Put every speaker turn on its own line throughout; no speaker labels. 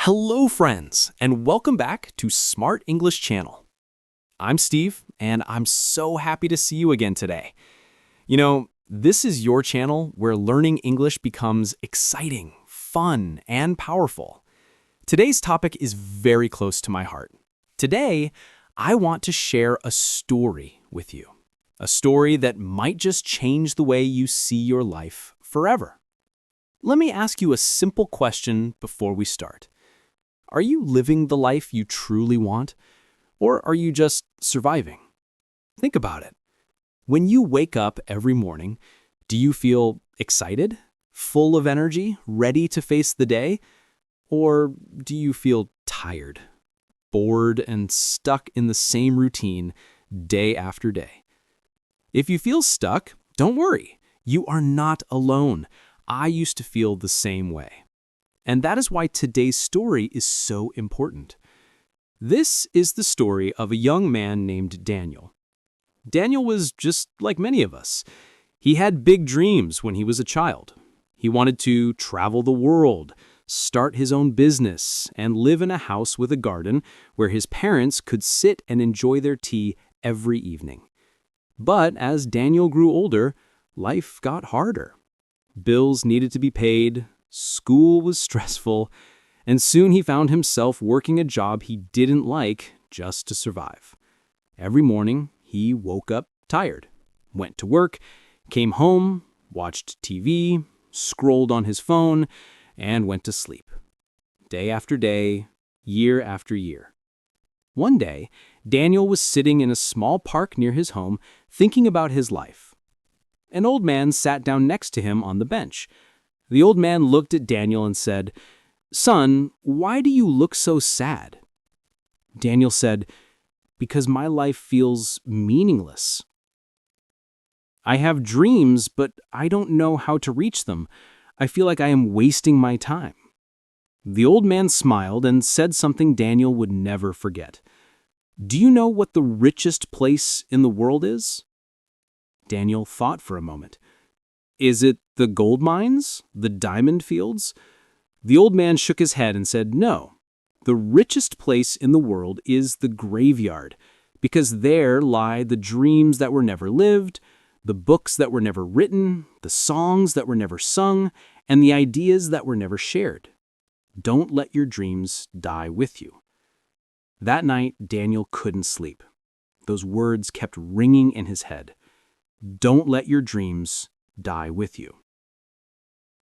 Hello, friends, and welcome back to Smart English Channel. I'm Steve, and I'm so happy to see you again today. This is your channel where learning English becomes exciting, fun, and powerful. Today's topic is very close to my heart. Today, I want to share a story with you. A story that might just change the way you see your life forever. Let me ask you a simple question before we start. Are you living the life you truly want, or are you just surviving? Think about it. When you wake up every morning, do you feel excited, full of energy, ready to face the day? Or do you feel tired, bored, and stuck in the same routine day after day? If you feel stuck, don't worry. You are not alone. I used to feel the same way. And that is why today's story is so important. This is the story of a young man named Daniel. Daniel was just like many of us. He had big dreams when he was a child. He wanted to travel the world, start his own business, and live in a house with a garden where his parents could sit and enjoy their tea every evening. But as Daniel grew older, life got harder. Bills needed to be paid. School was stressful, and soon he found himself working a job he didn't like just to survive. Every morning, he woke up tired, went to work, came home, watched TV, scrolled on his phone, and went to sleep. Day after day, year after year. One day, Daniel was sitting in a small park near his home, thinking about his life. An old man sat down next to him on the bench. The old man looked at Daniel and said, "Son, why do you look so sad?" Daniel said, "Because my life feels meaningless. I have dreams, but I don't know how to reach them. I feel like I am wasting my time." The old man smiled and said something Daniel would never forget. "Do you know what the richest place in the world is?" Daniel thought for a moment. "Is it the gold mines? The diamond fields?" The old man shook his head and said, "No. The richest place in the world is the graveyard, because there lie the dreams that were never lived, the books that were never written, the songs that were never sung, and the ideas that were never shared. Don't let your dreams die with you." That night, Daniel couldn't sleep. Those words kept ringing in his head. Don't let your dreams die with you.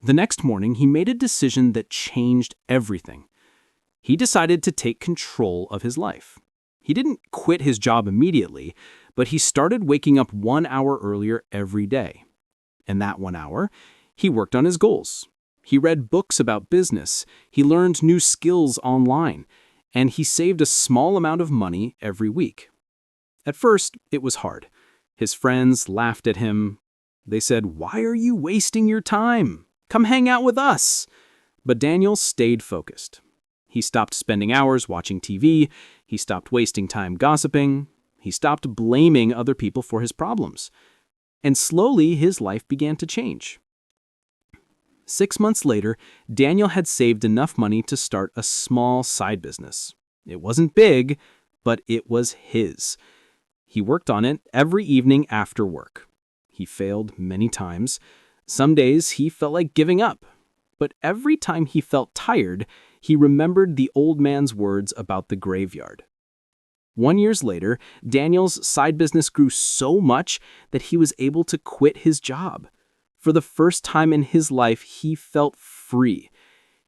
The next morning, he made a decision that changed everything. He decided to take control of his life. He didn't quit his job immediately, but he started waking up 1 hour earlier every day. In that 1 hour, he worked on his goals. He read books about business, he learned new skills online, and he saved a small amount of money every week. At first, it was hard. His friends laughed at him. They said, "Why are you wasting your time? Come hang out with us." But Daniel stayed focused. He stopped spending hours watching TV. He stopped wasting time gossiping. He stopped blaming other people for his problems. And slowly, his life began to change. 6 months later, Daniel had saved enough money to start a small side business. It wasn't big, but it was his. He worked on it every evening after work. He failed many times. Some days he felt like giving up. But every time he felt tired, he remembered the old man's words about the graveyard. 1 year later, Daniel's side business grew so much that he was able to quit his job. For the first time in his life, he felt free.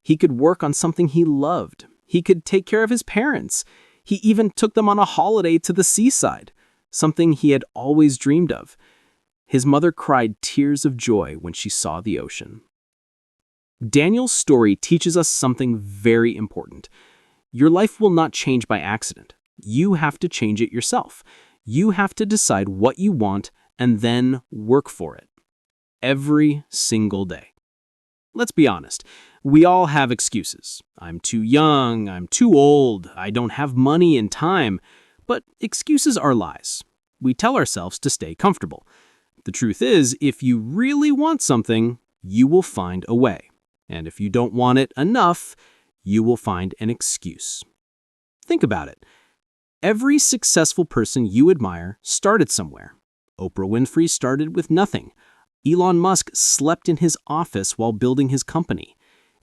He could work on something he loved. He could take care of his parents. He even took them on a holiday to the seaside, something he had always dreamed of. His mother cried tears of joy when she saw the ocean. Daniel's story teaches us something very important. Your life will not change by accident. You have to change it yourself. You have to decide what you want and then work for it. Every single day. Let's be honest. We all have excuses. I'm too young, I'm too old, I don't have money and time. But excuses are lies. We tell ourselves to stay comfortable. The truth is, if you really want something, you will find a way. And if you don't want it enough, you will find an excuse. Think about it. Every successful person you admire started somewhere. Oprah Winfrey started with nothing. Elon Musk slept in his office while building his company.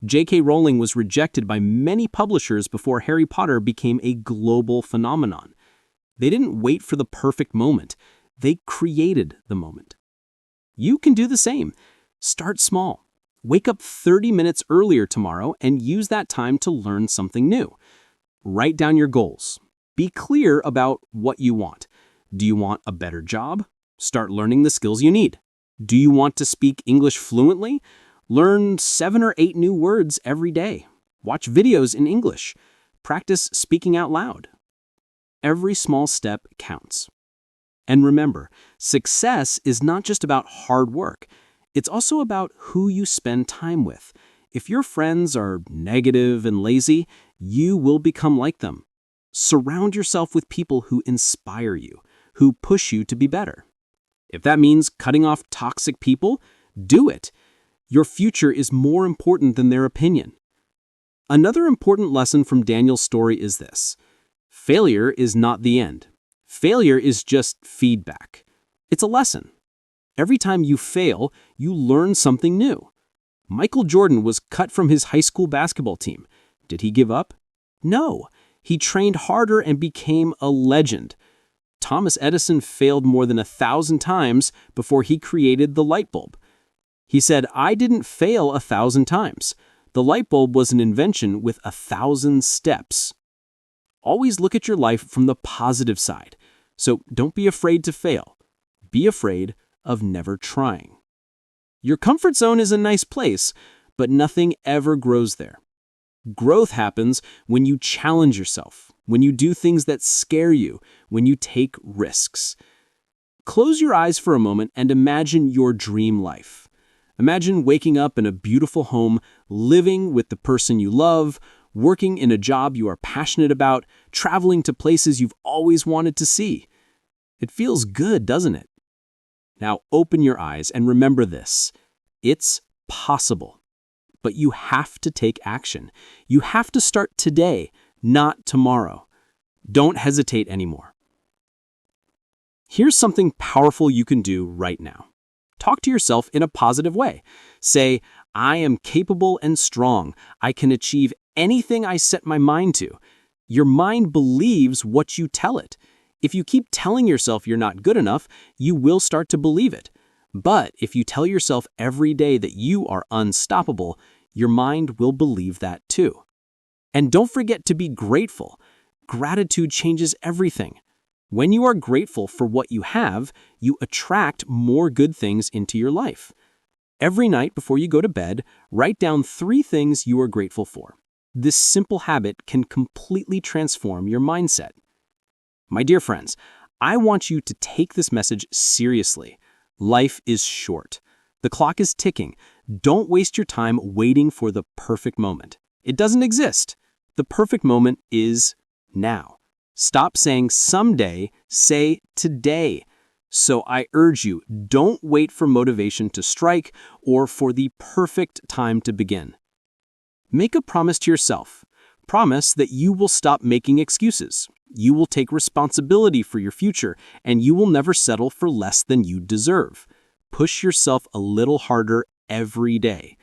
J.K. Rowling was rejected by many publishers before Harry Potter became a global phenomenon. They didn't wait for the perfect moment. They created the moment. You can do the same. Start small. Wake up 30 minutes earlier tomorrow and use that time to learn something new. Write down your goals. Be clear about what you want. Do you want a better job? Start learning the skills you need. Do you want to speak English fluently? Learn 7 or 8 new words every day. Watch videos in English. Practice speaking out loud. Every small step counts. And remember, success is not just about hard work. It's also about who you spend time with. If your friends are negative and lazy, you will become like them. Surround yourself with people who inspire you, who push you to be better. If that means cutting off toxic people, do it. Your future is more important than their opinion. Another important lesson from Daniel's story is this: failure is not the end. Failure is just feedback. It's a lesson. Every time you fail, you learn something new. Michael Jordan was cut from his high school basketball team. Did he give up? No. He trained harder and became a legend. Thomas Edison failed more than 1,000 times before he created the light bulb. He said, "I didn't fail 1,000 times. The light bulb was an invention with 1,000 steps." Always look at your life from the positive side. So don't be afraid to fail. Be afraid of never trying. Your comfort zone is a nice place, but nothing ever grows there. Growth happens when you challenge yourself, when you do things that scare you, when you take risks. Close your eyes for a moment and imagine your dream life. Imagine waking up in a beautiful home, living with the person you love, working in a job you are passionate about, traveling to places you've always wanted to see. It feels good, doesn't it? Now open your eyes and remember this: it's possible. But you have to take action. You have to start today, not tomorrow. Don't hesitate anymore. Here's something powerful you can do right now. Talk to yourself in a positive way. Say, "I am capable and strong. I can achieve anything I set my mind to." Your mind believes what you tell it. If you keep telling yourself you're not good enough, you will start to believe it. But if you tell yourself every day that you are unstoppable, your mind will believe that too. And don't forget to be grateful. Gratitude changes everything. When you are grateful for what you have, you attract more good things into your life. Every night before you go to bed, write down 3 things you are grateful for. This simple habit can completely transform your mindset. My dear friends, I want you to take this message seriously. Life is short. The clock is ticking. Don't waste your time waiting for the perfect moment. It doesn't exist. The perfect moment is now. Stop saying someday, say today. So I urge you, don't wait for motivation to strike or for the perfect time to begin. Make a promise to yourself. Promise that you will stop making excuses. You will take responsibility for your future, and you will never settle for less than you deserve. Push yourself a little harder every day.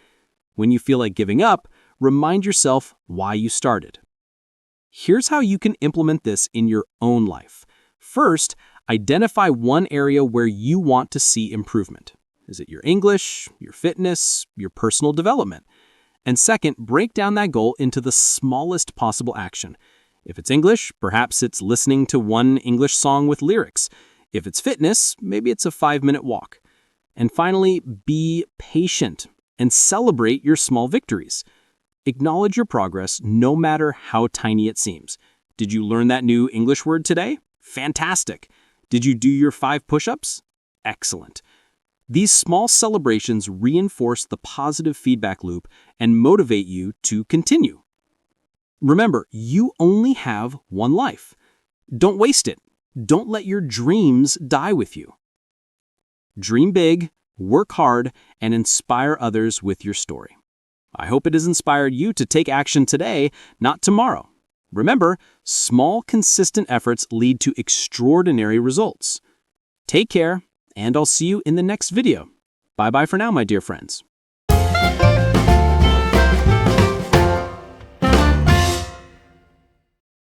When you feel like giving up, remind yourself why you started. Here's how you can implement this in your own life. First, identify one area where you want to see improvement. Is it your English, your fitness, your personal development? And second, break down that goal into the smallest possible action. If it's English, perhaps it's listening to one English song with lyrics. If it's fitness, maybe it's a 5-minute walk. And finally, be patient and celebrate your small victories. Acknowledge your progress no matter how tiny it seems. Did you learn that new English word today? Fantastic. Did you do your 5 push-ups? Excellent. These small celebrations reinforce the positive feedback loop and motivate you to continue. Remember, you only have one life. Don't waste it. Don't let your dreams die with you. Dream big, work hard, and inspire others with your story. I hope it has inspired you to take action today, not tomorrow. Remember, small, consistent efforts lead to extraordinary results. Take care, and I'll see you in the next video. Bye-bye for now, my dear friends.